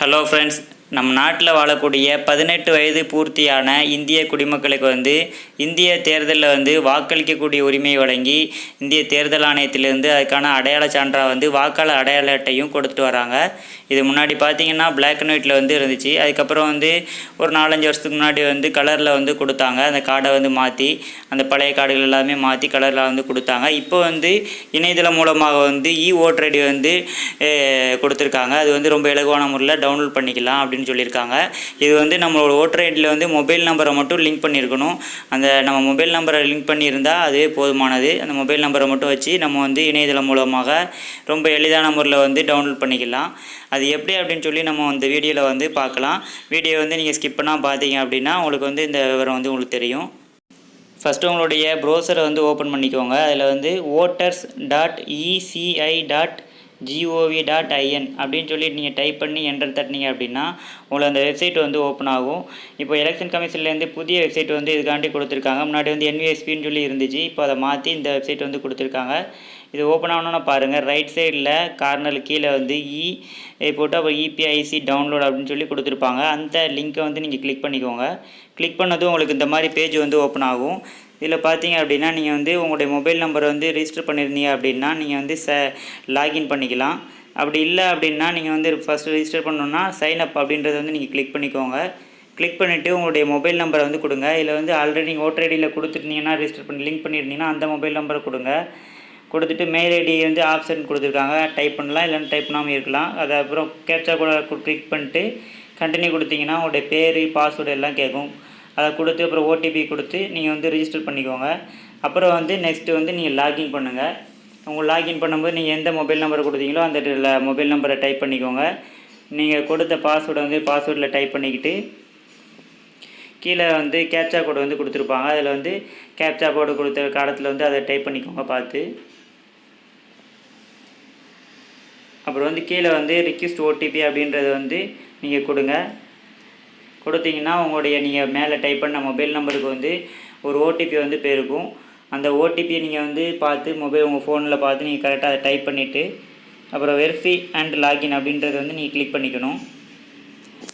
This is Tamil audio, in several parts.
ஹலோ ஃப்ரெண்ட்ஸ், நம் நாட்டில் வாழக்கூடிய 18 வயது பூர்த்தியான இந்திய குடிமக்களுக்கு இந்திய தேர்தலில் வாக்களிக்கக்கூடிய உரிமை வழங்கி இந்திய தேர்தல் ஆணையத்திலிருந்து அதுக்கான அடையாள சான்றாக வாக்காளர் அடையாள அட்டையும் கொடுத்துட்டு வராங்க. இது முன்னாடி பார்த்திங்கன்னா பிளாக் அண்ட் ஒயிட்டில் இருந்துச்சு. அதுக்கப்புறம் ஒரு 4-5 வருஷத்துக்கு முன்னாடி கலரில் கொடுத்தாங்க. அந்த கார்டை மாற்றி அந்த பழைய கார்டுகள் எல்லாமே மாற்றி கலரில் கொடுத்தாங்க. இப்போ இணையதளம் மூலமாக ஓட்டர் ஐடி கொடுத்துருக்காங்க. அது ரொம்ப இலகுவான முறையில் டவுன்லோட் பண்ணிக்கலாம் அப்படின்னு சொல்லியிருக்காங்க. இது நம்மளோட ஓட்டர் ஐடியில் மொபைல் நம்பரை மட்டும் லிங்க் பண்ணியிருக்கணும். அந்த நம்ம மொபைல் நம்பரை லிங்க் பண்ணியிருந்தால் அதுவே போதுமானது. அந்த மொபைல் நம்பரை மட்டும் வச்சு நம்ம இணையதளம் மூலமாக ரொம்ப எளிதான முறையில் டவுன்லோட் பண்ணிக்கலாம். அது எப்படி அப்படின்னு சொல்லி நம்ம இந்த வீடியோவில் பார்க்கலாம். வீடியோ நீங்கள் ஸ்கிப் பண்ணால் பார்த்தீங்க அப்படின்னா உங்களுக்கு இந்த விவரம் உங்களுக்கு தெரியும். ஃபஸ்ட்டு உங்களுடைய ப்ரௌசரை ஓப்பன் பண்ணிக்கோங்க. அதில் voters.eci.gov.in அப்படின்னு சொல்லி நீங்கள் டைப் பண்ணி என்டர் தட்டினீங்க அப்படின்னா உங்களுக்கு அந்த வெப்சைட் ஓப்பன் ஆகும். இப்போ எலெக்ஷன் கமிஷன்லேருந்து புதிய வெப்சைட் இதுக்காண்டி கொடுத்துருக்காங்க. முன்னாடி NVSPன்னு சொல்லி இருந்துச்சு. இப்போ அதை மாற்றி இந்த வெப்சைட் கொடுத்துருக்காங்க. இது ஓப்பன் ஆகணும்னா பாருங்கள், ரைட் சைடில் கார்னரில் கீழே போட்டு அப்புறம் EPIC டவுன்லோட் அப்படின்னு சொல்லி கொடுத்துருப்பாங்க. அந்த லிங்க்கை நீங்கள் கிளிக் பண்ணிக்கோங்க. கிளிக் பண்ணதும் உங்களுக்கு இந்த மாதிரி பேஜ் ஓப்பன் ஆகும். இதில் பார்த்தீங்க அப்படின்னா நீங்கள் உங்களுடைய மொபைல் நம்பரை ரிஜிஸ்டர் பண்ணியிருந்தீங்க அப்படின்னா நீங்கள் லாகின் பண்ணிக்கலாம். அப்படி இல்லை அப்படின்னா நீங்கள் ஃபஸ்ட்டு ரிஜிஸ்டர் பண்ணணுன்னா சைன் அப் அப்படின்றத நீங்கள் கிளிக் பண்ணிக்கோங்க. கிளிக் பண்ணிவிட்டு உங்களுடைய மொபைல் நம்பரை கொடுங்க. இதில் ஆல்ரெடி நீங்கள் ஓட்டர் ஐடியில் கொடுத்துருந்தீங்கன்னா ரிஜிஸ்டர் பண்ணி லிங்க் பண்ணியிருந்தீங்கன்னா அந்த மொபைல் நம்பரை கொடுங்க. கொடுத்துட்டு மெயில் ஐடி ஆப்ஷன் கொடுத்துருக்காங்க. டைப் பண்ணலாம், இல்லைன்னா டைப் பண்ணாமல் இருக்கலாம். அது அப்புறம் கேப்சா கூட கிளிக் பண்ணிட்டு கண்டினியூ கொடுத்தீங்கன்னா உங்களுடைய பேர், பாஸ்வேர்டு எல்லாம் கேட்கும். அதை கொடுத்து அப்புறம் OTP கொடுத்து நீங்கள் ரிஜிஸ்டர் பண்ணிக்கோங்க. அப்புறம் நெக்ஸ்ட்டு நீங்கள் லாகின் பண்ணுங்கள். உங்கள் லாகின் பண்ணும்போது நீங்கள் எந்த மொபைல் நம்பரை கொடுத்தீங்களோ அந்த மொபைல் நம்பரை டைப் பண்ணிக்கோங்க. நீங்கள் கொடுத்த பாஸ்வேர்டை பாஸ்வேர்டில் டைப் பண்ணிக்கிட்டு கீழே கேப்சா கோடு கொடுத்துருப்பாங்க. அதில் கேப்சா கோடு கொடுத்த காலத்தில் அதை டைப் பண்ணிக்கோங்க பார்த்து. அப்புறம் கீழே ரிக்வெஸ்ட் OTP அப்படின்றத நீங்கள் கொடுங்க. கொடுத்தீங்கன்னா உங்களுடைய நீங்கள் மேலே டைப் பண்ண மொபைல் நம்பருக்கு ஒரு OTP போயிருக்கும். அந்த OTP நீங்கள் பார்த்து உங்கள் ஃபோனில் பார்த்து நீங்கள் கரெக்டாக அதை டைப் பண்ணிவிட்டு அப்புறம் வெரிஃபை அண்ட் லாகின் அப்படின்றத நீங்கள் கிளிக் பண்ணிக்கணும்.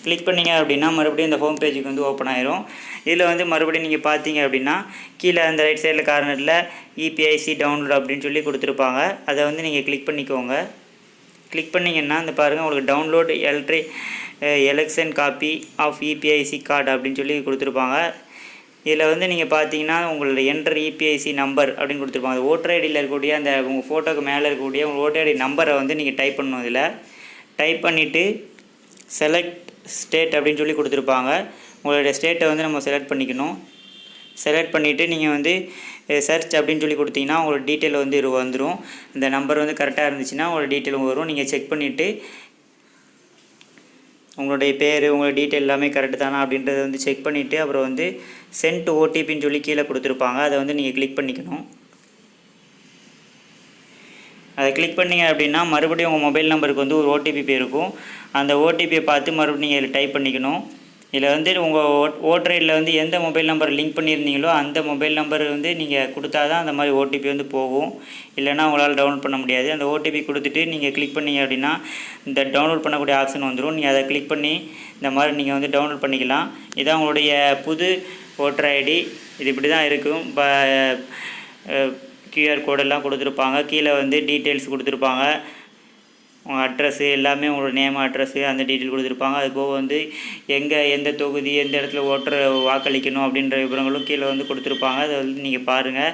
கிளிக் பண்ணிங்க அப்படின்னா மறுபடியும் இந்த ஹோம் பேஜுக்கு ஓப்பன் ஆயிரும். இதில் மறுபடியும் நீங்கள் பார்த்தீங்க அப்படின்னா கீழே அந்த ரைட் சைடில் கார்னரில் EPIC டவுன்லோட் அப்படின்னு சொல்லி கொடுத்துருப்பாங்க. அதை நீங்கள் கிளிக் பண்ணிக்கோங்க. கிளிக் பண்ணிங்கன்னா இந்த பாருங்கள், உங்களுக்கு download election copy of EPIC card அப்படின்னு சொல்லி கொடுத்துருப்பாங்க. இதில் நீங்கள் பார்த்தீங்கன்னா உங்களோட என்டர் EPIC நம்பர் அப்படின்னு கொடுத்துருப்பாங்க. ஓட்டர் ஐடியில் இருக்கக்கூடிய அந்த உங்கள் ஃபோட்டோக்கு மேலே இருக்கக்கூடிய உங்கள் ஓட்டர் ஐடி நம்பரை நீங்கள் டைப் பண்ணணும். இதில் டைப் பண்ணிவிட்டு செலக்ட் ஸ்டேட் அப்படின்னு சொல்லி கொடுத்துருப்பாங்க. உங்களுடைய ஸ்டேட்டை நம்ம செலக்ட் பண்ணிக்கணும். செலக்ட் பண்ணிவிட்டு நீங்கள் சர்ச் அப்படின்னு சொல்லி கொடுத்தீங்கன்னா உங்களோட டீட்டெயில் வந்துடும். இந்த நம்பர் கரெக்டாக இருந்துச்சுன்னா உங்களோட டீட்டெயில் வரும். நீங்கள் செக் பண்ணிவிட்டு உங்களுடைய பேர், உங்களோட டீட்டெயில் எல்லாமே கரெக்டு தானா அப்படின்றத செக் பண்ணிவிட்டு அப்புறம் சென்ட் OTPன்னு சொல்லி கீழே கொடுத்துருப்பாங்க. அதை நீங்கள் கிளிக் பண்ணிக்கணும். அதை கிளிக் பண்ணிங்க அப்படின்னா மறுபடியும் உங்கள் மொபைல் நம்பருக்கு ஒரு OTP போயிருக்கும். அந்த OTPயை பார்த்து மறுபடியும் நீங்கள் இதில் டைப் பண்ணிக்கணும். இதில் உங்கள் ஓட்டர் ஐடியில் எந்த மொபைல் நம்பர் லிங்க் பண்ணியிருந்தீங்களோ அந்த மொபைல் நம்பர் நீங்கள் கொடுத்தா தான் அந்த மாதிரி OTP போகும். இல்லைனா உங்களால் டவுன்லோட் பண்ண முடியாது. அந்த OTP கொடுத்துட்டு நீங்கள் கிளிக் பண்ணிங்க அப்படின்னா இந்த டவுன்லோட் பண்ணக்கூடிய ஆப்ஷன் வந்துடும். நீங்கள் அதை கிளிக் பண்ணி இந்த மாதிரி நீங்கள் டவுன்லோட் பண்ணிக்கலாம். இதான் உங்களுடைய புது ஓட்டர் ஐடி. இது இப்படி தான் இருக்கும். இப்போ QR கோடெல்லாம் கொடுத்துருப்பாங்க. கீழே டீட்டெயில்ஸ் கொடுத்துருப்பாங்க. உங்கள் அட்ரஸ்ஸு எல்லாமே உங்களோட நேம், அட்ரஸ்ஸு அந்த டீட்டெயில் கொடுத்துருப்பாங்க. அது போக எந்த தொகுதி, எந்த இடத்துல ஓட்டர் வாக்களிக்கணும் அப்படின்ற விவரங்களும் கீழே கொடுத்துருப்பாங்க. அதை நீங்கள் பாருங்கள்.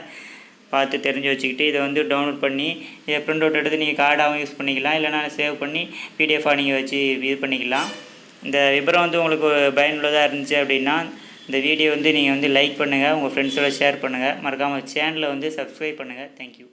பார்த்து தெரிஞ்சு வச்சுக்கிட்டு இதை டவுன்லோட் பண்ணி இதை ப்ரிண்ட் அவுட் எடுத்து நீங்கள் கார்டாகவும் யூஸ் பண்ணிக்கலாம். இல்லைனா சேவ் பண்ணி PDF-ஆக நீங்கள் வச்சு இது பண்ணிக்கலாம். இந்த விவரம் உங்களுக்கு பயனுள்ளதாக இருந்துச்சு அப்படின்னா இந்த வீடியோ நீங்கள் லைக் பண்ணுங்கள், உங்கள் ஃப்ரெண்ட்ஸோட ஷேர் பண்ணுங்கள். மறக்காமல் சேனலை சப்ஸ்கிரைப் பண்ணுங்கள். தேங்க்யூ.